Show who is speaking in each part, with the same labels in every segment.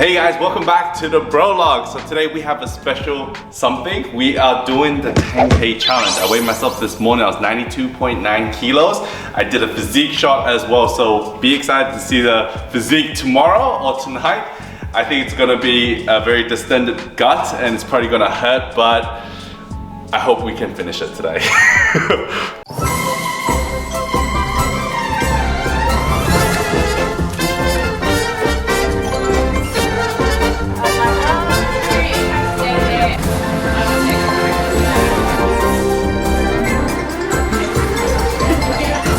Speaker 1: Hey guys, welcome back to the Brolog. So today we have a special something. We are doing the 10K challenge. I weighed myself this morning, I was 92.9 kilos. I did a physique shot as well, so be excited to see the physique tomorrow or tonight. I think it's gonna be a very distended gut and it's probably gonna hurt, but I hope we can finish it today.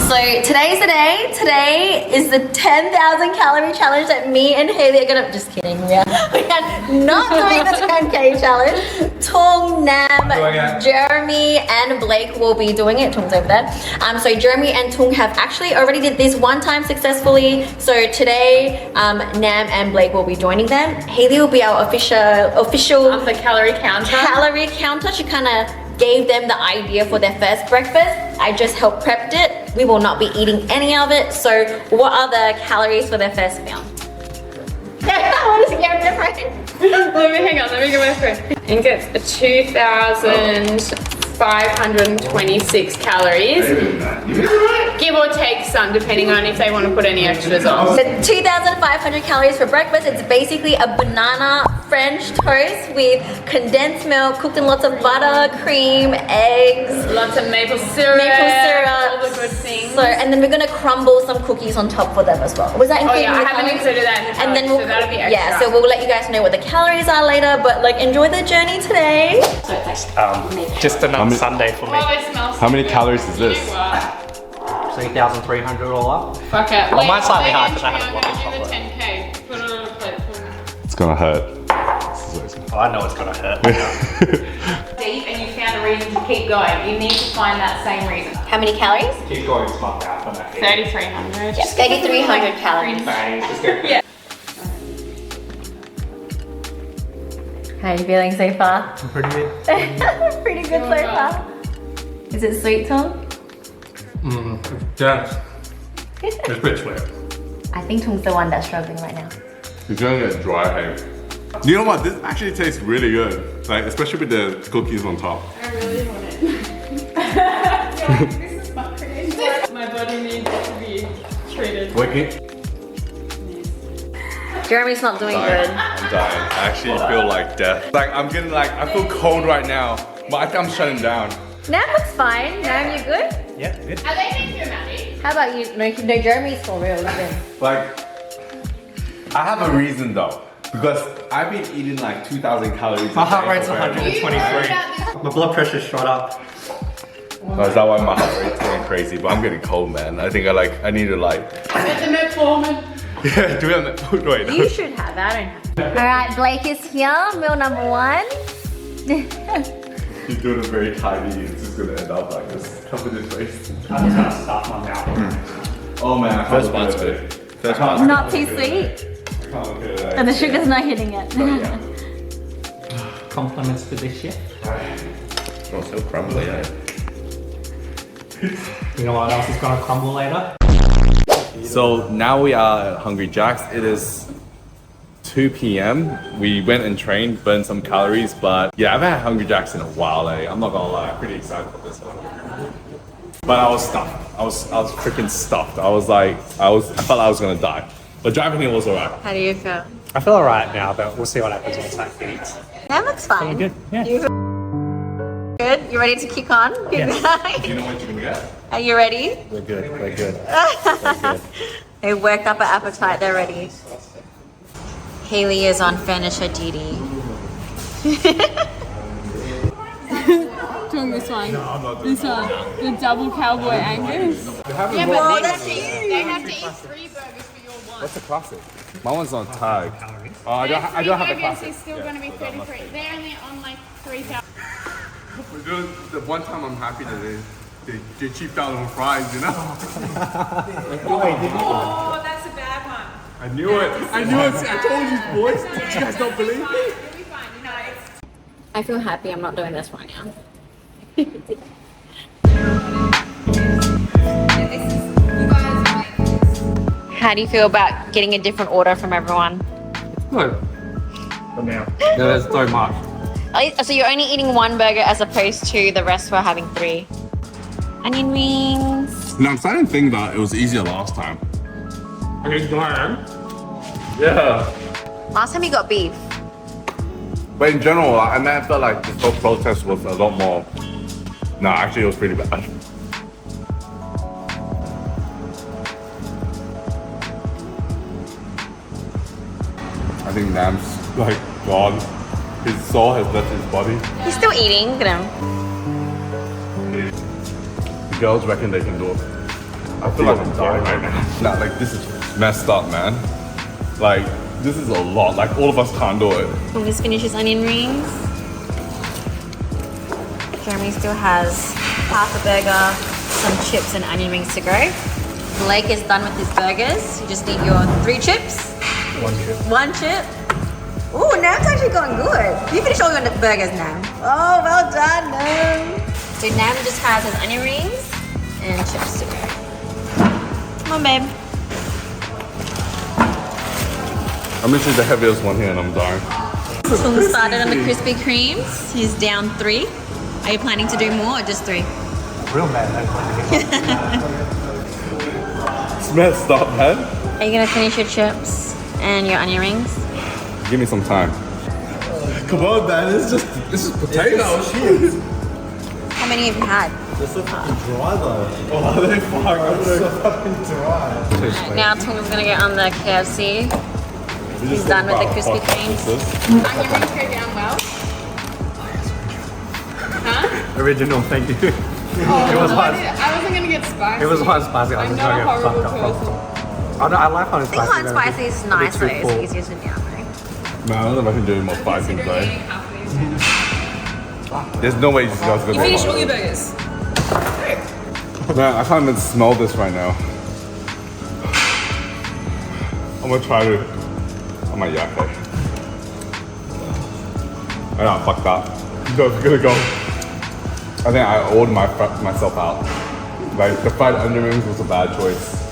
Speaker 2: So today's the day. Today is the 10,000 calorie challenge that me and Haley are gonna, just kidding, we are not doing the 10K challenge. Tung, Nam, Jeremy and Blake will be doing it. Tung's over there. So Jeremy and Tung have actually already did this one time successfully. So today, Nam and Blake will be joining them. Haley will be our official
Speaker 3: the calorie counter.
Speaker 2: She kind of gave them the idea for their first breakfast. I just helped prepped it. We will not be eating any of it. So what are the calories for their first meal? What is it?
Speaker 3: Hang on, let me get my phone. I think it's 2,526 calories. Give or take some, depending on if they want to put any extras on.
Speaker 2: So 2,500 calories for breakfast. It's basically a banana French toast with condensed milk, cooked in lots of butter, cream, eggs,
Speaker 3: Lots of maple syrup, all the good things.
Speaker 2: So, and then we're gonna crumble some cookies on top for them as well. Was that included?
Speaker 3: Oh yeah,
Speaker 2: in the
Speaker 3: I haven't
Speaker 2: calories?
Speaker 3: included that in the challenge,
Speaker 2: And then we'll,
Speaker 3: so that'll be extra.
Speaker 2: yeah, so we'll let you guys know what the calories are later, but like enjoy the journey today.
Speaker 4: Just another Sunday for me.
Speaker 3: Oh, it smells
Speaker 1: How many
Speaker 3: good.
Speaker 1: calories is this?
Speaker 4: 3,300 all up.
Speaker 3: Fuck it.
Speaker 4: Well, mine's slightly
Speaker 3: Wait,
Speaker 4: high because I
Speaker 3: I'm
Speaker 4: haven't
Speaker 3: gonna
Speaker 4: got
Speaker 3: do the
Speaker 4: chocolate.
Speaker 3: 10K. Put it on a plate for me.
Speaker 1: It's gonna hurt.
Speaker 4: Oh, I know it's gonna hurt.
Speaker 3: Deep and you found a reason to keep going. You need to find that same reason.
Speaker 2: How many calories?
Speaker 4: Keep going, it's my mouth. I'm not
Speaker 3: 3,300.
Speaker 2: Yeah, 3,300 calories.
Speaker 4: Just go.
Speaker 3: Yeah.
Speaker 2: How are you feeling so far?
Speaker 4: Pretty good.
Speaker 2: Pretty good so far. Is it sweet, Tom?
Speaker 4: Yeah. It's a bit sweet.
Speaker 2: I think Tong's the one that's struggling right now.
Speaker 1: It's gonna get dry, hey. You know what? This actually tastes really good. Like, especially with the cookies on top.
Speaker 3: I really want it. This is my creation. My body needs to be treated.
Speaker 1: Wicked.
Speaker 2: Jeremy's not doing good.
Speaker 1: I'm dying. I actually feel like death. Like, I feel cold right now, but I think I'm shutting down.
Speaker 2: Nam looks fine. Nam, you good?
Speaker 4: Yeah, good.
Speaker 3: Are they making you Maddie?
Speaker 2: How about you? No, Jeremy's for real.
Speaker 1: Like, I have a reason though. Because I've been eating like 2,000 calories.
Speaker 4: My heart rate's
Speaker 1: a day.
Speaker 4: 123. My blood pressure's shot up.
Speaker 1: Oh, is that why my heart rate's going crazy? But I'm getting cold, man. I think I need to like...
Speaker 3: Get the metformin.
Speaker 1: Yeah, do it on the... Wait,
Speaker 2: You should have that. I don't have. All right, Blake is here. Meal number one.
Speaker 1: You're doing it very tiny. It's just gonna end up like this. Cover this face.
Speaker 4: I'm just gonna stuff my mouth.
Speaker 1: Oh man, first one's good. First one's
Speaker 2: Not too sweet. And the sugar's not hitting it.
Speaker 4: Compliments to this shit.
Speaker 1: Oh, so crumbly, eh?
Speaker 4: You know what else is gonna crumble later?
Speaker 1: So now we are at Hungry Jack's. It is 2 p.m. We went and trained, burned some calories, but yeah, I haven't had Hungry Jack's in a while, eh? I'm not gonna lie, I'm pretty excited for this one. But I was stuffed. I was freaking stuffed. I felt like I was gonna die. But driving here was alright.
Speaker 2: How do you feel?
Speaker 4: I feel alright now, but we'll see what happens once I eat.
Speaker 2: That looks fine.
Speaker 4: Good, yeah.
Speaker 2: You feel good? You ready to kick on?
Speaker 4: Yes.
Speaker 1: Do you know what you can get?
Speaker 2: Are you ready?
Speaker 4: We're good, we're good.
Speaker 2: They worked up an appetite. They're ready. Haley is on furniture duty.
Speaker 3: Doing this one.
Speaker 1: No, I'm not doing
Speaker 3: This one. The double cowboy Angus.
Speaker 2: Whoa, that's
Speaker 3: They have to eat 3 burgers for your one.
Speaker 1: What's the classic? My one's on tag. Oh, I don't have the classic.
Speaker 3: It's still going to be 33. They're only on like 3,000.
Speaker 1: The one time I'm happy that they cheaped out on fries, you know?
Speaker 3: Oh, that's a bad one.
Speaker 1: I knew it. I told you, boys. You guys don't believe me?
Speaker 3: You'll be fine. You know it's...
Speaker 2: I feel happy I'm not doing this right now. How do you feel about getting a different order from everyone?
Speaker 4: Good. No, there's so much.
Speaker 2: So you're only eating one burger as opposed to the rest were having 3. Onion rings.
Speaker 1: Now I'm starting to think that it was easier last time.
Speaker 4: Are you dying?
Speaker 1: Yeah.
Speaker 2: Last time you got beef.
Speaker 1: But in general, I mean, I felt like this whole protest was a lot more. No, actually, it was pretty bad. I think Nam's like gone. His soul has left his body.
Speaker 2: He's still eating, you know.
Speaker 1: The girls reckon they can do it. I feel like I'm dying right now. Nah, like this is messed up, man. Like this is a lot. Like all of us can't do it.
Speaker 2: We'll just finish his onion rings. Jeremy still has half a burger, some chips and onion rings to go. Blake is done with his burgers. You just need your 3 chips.
Speaker 4: 1 chip.
Speaker 2: 1 chip. Ooh, Nam's actually going good. You finished all your burgers, Nam. Oh, well done, Nam. So Nam just has his onion rings and chips to go. Come on, babe.
Speaker 1: I'm literally the heaviest one here and I'm dying.
Speaker 2: Tung started on the Krispy Kremes. He's down 3. Are you planning to do more or just 3?
Speaker 4: Real man.
Speaker 1: It's messed up, man.
Speaker 2: Are you gonna finish your chips and your onion rings?
Speaker 1: Give me some time. Come on, man. This is potatoes.
Speaker 2: How many have you had?
Speaker 5: They're so fucking dry though.
Speaker 1: Oh, they fuck.
Speaker 5: They're so fucking dry.
Speaker 2: Right, now Tung's gonna get on the KFC. He's done with the Krispy Kremes.
Speaker 3: Onion rings go down well. Huh?
Speaker 4: Original, thank you.
Speaker 3: Oh,
Speaker 4: It was hot.
Speaker 3: I wasn't gonna get spicy.
Speaker 4: It was hot and spicy. I was
Speaker 3: I'm
Speaker 4: just
Speaker 3: not a
Speaker 4: going to get
Speaker 3: horrible
Speaker 4: fucked up.
Speaker 3: person.
Speaker 4: Oh no, I like hot and
Speaker 2: I think
Speaker 4: spicy.
Speaker 2: hot and spicy is nice though.
Speaker 4: too
Speaker 2: It's
Speaker 4: full.
Speaker 2: easier to down though.
Speaker 1: Man, I don't know if I can do any more spicy
Speaker 3: Considering
Speaker 1: today.
Speaker 3: eating half of these.
Speaker 1: There's no way these guys are gonna
Speaker 3: Finish all your burgers.
Speaker 1: Man, I can't even smell this right now. I'm gonna try to. I might yak it. I know, fuck that. Go, gonna go. I think I ordered myself out. Like the fried onion rings was a bad choice.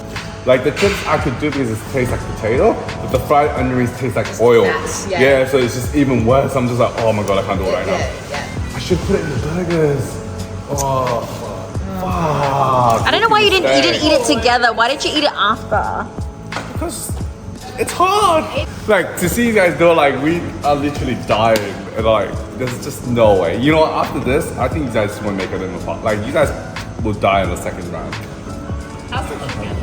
Speaker 1: Like the chips I could do because it tastes like potato, but the fried onion rings taste like oil.
Speaker 3: Yeah.
Speaker 1: So it's just even worse. I'm just like, oh my god, I can't do it right now.
Speaker 3: Yeah.
Speaker 1: I should put it in the burgers. Oh, fuck.
Speaker 2: I don't know why you didn't eat it together. Why did you eat it after?
Speaker 1: Because it's hard. Like to see you guys do it, like we are literally dying, and like there's just no way. You know what? After this, I think you guys won't make it in the pot. Like you guys will die in the second round.
Speaker 3: How's the chicken?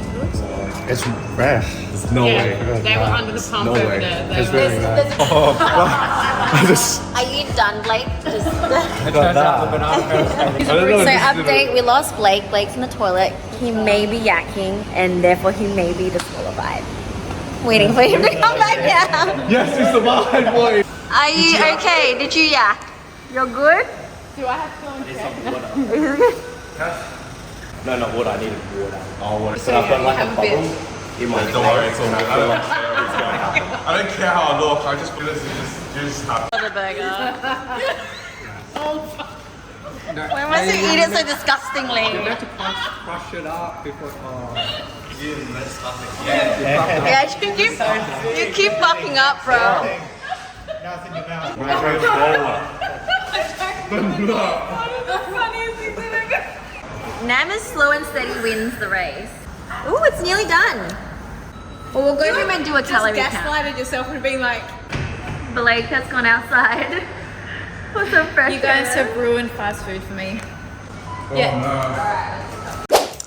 Speaker 4: It's fresh.
Speaker 1: There's no way.
Speaker 3: They were under the pump
Speaker 1: No
Speaker 3: over
Speaker 1: way.
Speaker 3: there. They
Speaker 4: It's
Speaker 3: were-
Speaker 4: really nice.
Speaker 1: I just.
Speaker 2: Are you done, Blake? Just
Speaker 4: It turns out the banana pearls.
Speaker 1: I don't know.
Speaker 2: So
Speaker 1: this is
Speaker 2: update, we lost Blake. Blake's in the toilet. He may be yakking and therefore he may be disqualified. Waiting for him to come back now.
Speaker 1: Yes, you survived, boy.
Speaker 2: Are you okay? Did you yak? You're good?
Speaker 3: Do I have to go and check?
Speaker 5: No, not water. I needed water. Oh, water.
Speaker 3: So I've got like a bubble
Speaker 5: in my
Speaker 1: Don't worry, it's all good. I don't care how I look. I just feel this. You just have.
Speaker 2: For the burger. Why must you eat it so disgustingly?
Speaker 4: You have to crush it up before. Oh.
Speaker 2: Yeah, you keep fucking up, bro. Nam is slow and steady wins the race. Ooh, it's nearly done. Well, we'll go home and do a calorie count.
Speaker 3: Gaslighted yourself and being like,
Speaker 2: Blake has gone outside for some fresh
Speaker 3: you guys
Speaker 2: air.
Speaker 3: have ruined fast food for me.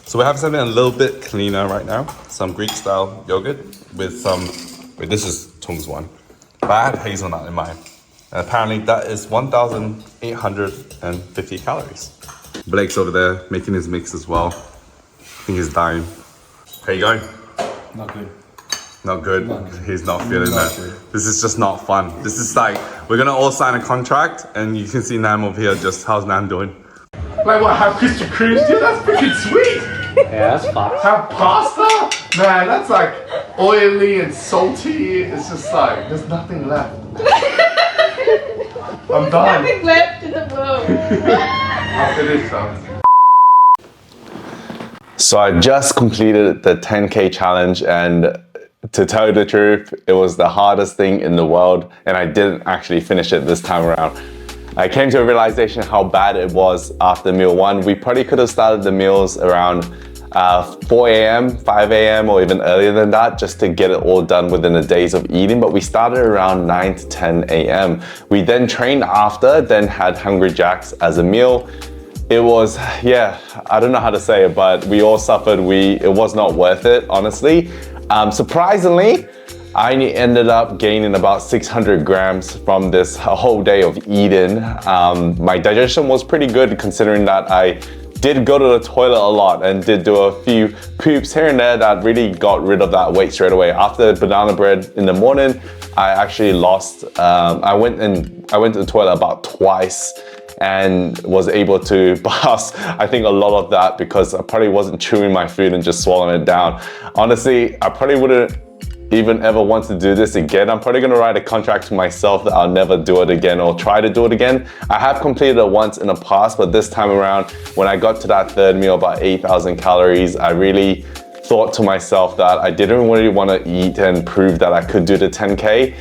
Speaker 1: So we're having something a little bit cleaner right now. Some Greek style yogurt with some. Wait, this is Tung's one. But I had hazelnut in mine. And apparently that is 1,850 calories. Blake's over there making his mix as well. I think he's dying. How you going?
Speaker 5: Not good.
Speaker 1: Not good. He's not feeling
Speaker 5: Not
Speaker 1: that.
Speaker 5: good.
Speaker 1: This is just not fun. This is like, we're gonna all sign a contract and you can see Nam over here just, how's Nam doing? Like what, have Krispy Kremes? Dude, that's freaking sweet!
Speaker 4: Yeah, that's fucked.
Speaker 1: Have pasta? Man, that's like oily and salty. It's just like, there's nothing left. I'm done.
Speaker 3: Nothing left in the world.
Speaker 1: I'll finish them. So I just completed the 10K challenge and to tell you the truth, it was the hardest thing in the world, and I didn't actually finish it this time around. I came to a realization how bad it was after meal one. We probably could have started the meals around 4 a.m., 5 a.m., or even earlier than that, just to get it all done within the days of eating. But we started around 9 to 10 a.m. We then trained after, then had Hungry Jacks as a meal. It was, yeah, I don't know how to say it, but we all suffered. It was not worth it, honestly. Surprisingly, I ended up gaining about 600 grams from this whole day of eating. My digestion was pretty good considering that I did go to the toilet a lot and did do a few poops here and there that really got rid of that weight straight away. After banana bread in the morning, I actually lost, I went to the toilet about twice and was able to pass, I think, a lot of that because I probably wasn't chewing my food and just swallowing it down. Honestly, I probably wouldn't even ever want to do this again. I'm probably gonna write a contract to myself that I'll never do it again or try to do it again. I have completed it once in the past, but this time around, when I got to that third meal, about 8,000 calories, I really thought to myself that I didn't really want to eat and prove that I could do the 10K.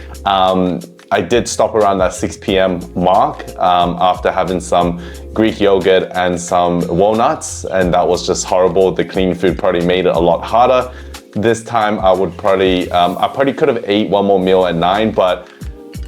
Speaker 1: I did stop around that 6 p.m. mark after having some Greek yogurt and some walnuts, and that was just horrible. The clean food probably made it a lot harder. This time I would probably, I probably could have ate one more meal at 9, but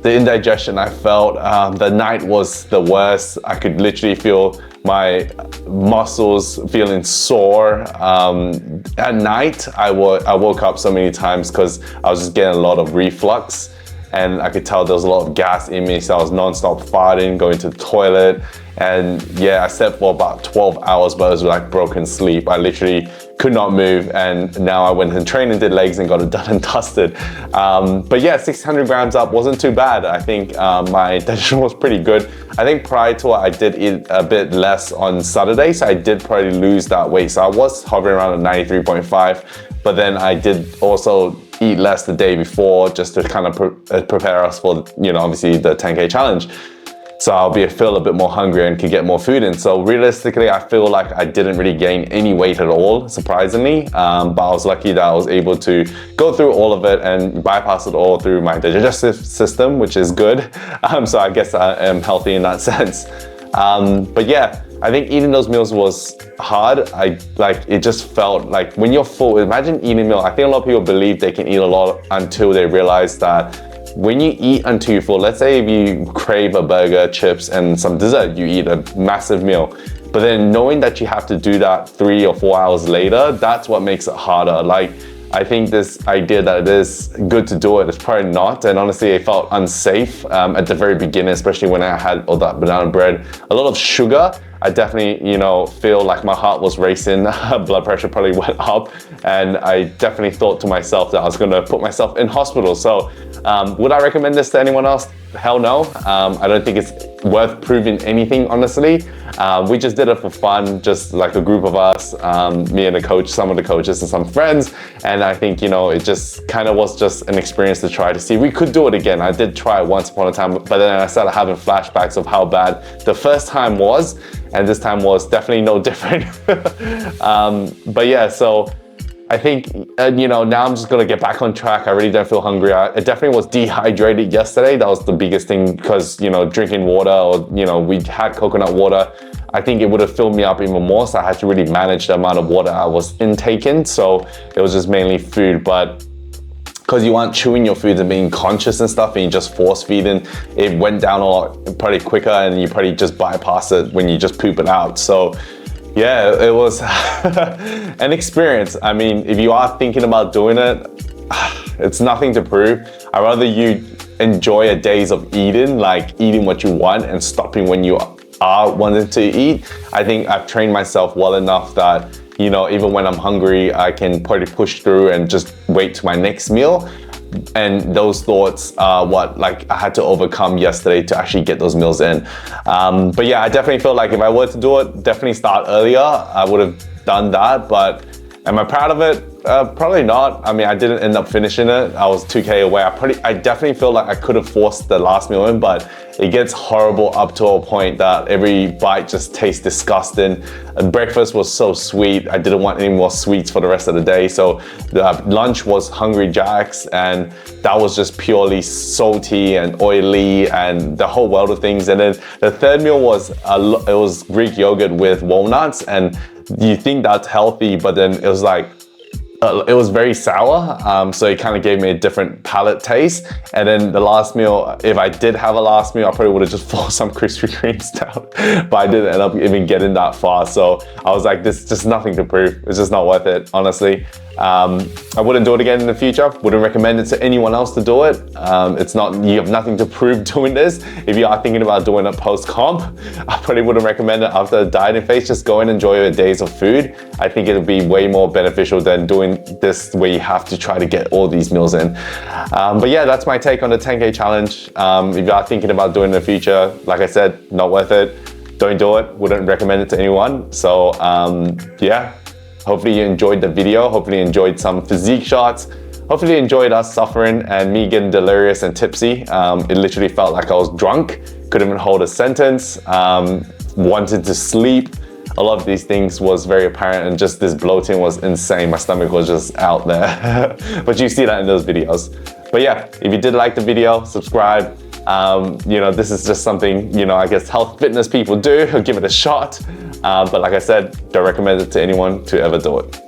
Speaker 1: the indigestion I felt, the night was the worst. I could literally feel my muscles feeling sore. At night, I woke up so many times because I was just getting a lot of reflux, and I could tell there was a lot of gas in me, so I was non-stop farting, going to the toilet. And yeah, I slept for about 12 hours, but it was like broken sleep. I literally could not move, and now I went and trained and did legs and got it done and dusted. But yeah, 600 grams up wasn't too bad. I think my digestion was pretty good. I think prior to it, I did eat a bit less on Saturday, so I did probably lose that weight. So I was hovering around at 93.5, but then I did also eat less the day before just to kind of prepare us for, you know, obviously the 10K challenge. So I'll feel a bit more hungry and could get more food in. So realistically, I feel like I didn't really gain any weight at all, surprisingly. But I was lucky that I was able to go through all of it and bypass it all through my digestive system, which is good. So I guess I am healthy in that sense. But yeah, I think eating those meals was hard. It just felt like when you're full, imagine eating a meal. I think a lot of people believe they can eat a lot until they realize that when you eat until you're full, let's say if you crave a burger, chips, and some dessert, you eat a massive meal. But then knowing that you have to do that 3 or 4 hours later, that's what makes it harder. Like, I think this idea that it is good to do it is probably not. And honestly, it felt unsafe at the very beginning, especially when I had all that banana bread. A lot of sugar. I definitely, you know, feel like my heart was racing, blood pressure probably went up, and I definitely thought to myself that I was gonna put myself in hospital. So would I recommend this to anyone else? Hell no. I don't think it's worth proving anything, honestly. We just did it for fun, just like a group of us, me and the coach, some of the coaches and some friends. And I think, you know, it just kind of was just an experience to try to see. We could do it again. I did try it once upon a time, but then I started having flashbacks of how bad the first time was, and this time was definitely no different. But yeah, so I think, you know, now I'm just gonna get back on track. I really don't feel hungry. I definitely was dehydrated yesterday. That was the biggest thing because, you know, drinking water, or, you know, we had coconut water. I think it would have filled me up even more. So I had to really manage the amount of water I was intaking. So it was just mainly food, but because you aren't chewing your food and being conscious and stuff, and you just force feeding, it went down a lot probably quicker, and you probably just bypass it when you just poop it out. So yeah, it was an experience. I mean, if you are thinking about doing it, it's nothing to prove. I'd rather you enjoy a days of eating, like eating what you want and stopping when you are wanting to eat. I think I've trained myself well enough that, you know, even when I'm hungry, I can probably push through and just wait to my next meal. And those thoughts are what, like, I had to overcome yesterday to actually get those meals in. But yeah, I definitely feel like if I were to do it, definitely start earlier, I would have done that. But am I proud of it? Probably not. I mean, I didn't end up finishing it. I was 2K away. I definitely feel like I could have forced the last meal in, but it gets horrible up to a point that every bite just tastes disgusting. And breakfast was so sweet. I didn't want any more sweets for the rest of the day. So lunch was Hungry Jack's, and that was just purely salty and oily and the whole world of things. And then the third meal was it was Greek yogurt with walnuts, and you think that's healthy, but then it was like it was very sour, so it kind of gave me a different palate taste. And then the last meal, if I did have a last meal, I probably would have just forced some Krispy Kremes down, but I didn't end up even getting that far. So I was like, this is just nothing to prove. It's just not worth it, honestly. I wouldn't do it again in the future. Wouldn't recommend it to anyone else to do it. It's not, you have nothing to prove doing this. If you are thinking about doing it post-comp, I probably wouldn't recommend it after the dieting phase. Just go and enjoy your days of food. I think it'll be way more beneficial than doing this where you have to try to get all these meals in. But yeah, that's my take on the 10K challenge. If you are thinking about doing it in the future, like I said, not worth it. Don't do it. Wouldn't recommend it to anyone. So yeah. Hopefully you enjoyed the video. Hopefully you enjoyed some physique shots. Hopefully you enjoyed us suffering and me getting delirious and tipsy. It literally felt like I was drunk, couldn't even hold a sentence, wanted to sleep. A lot of these things was very apparent, and just this bloating was insane. My stomach was just out there. But you see that in those videos. But yeah, if you did like the video, subscribe. You know, this is just something, you know, I guess health fitness people do. Give it a shot. But like I said, don't recommend it to anyone to ever do it.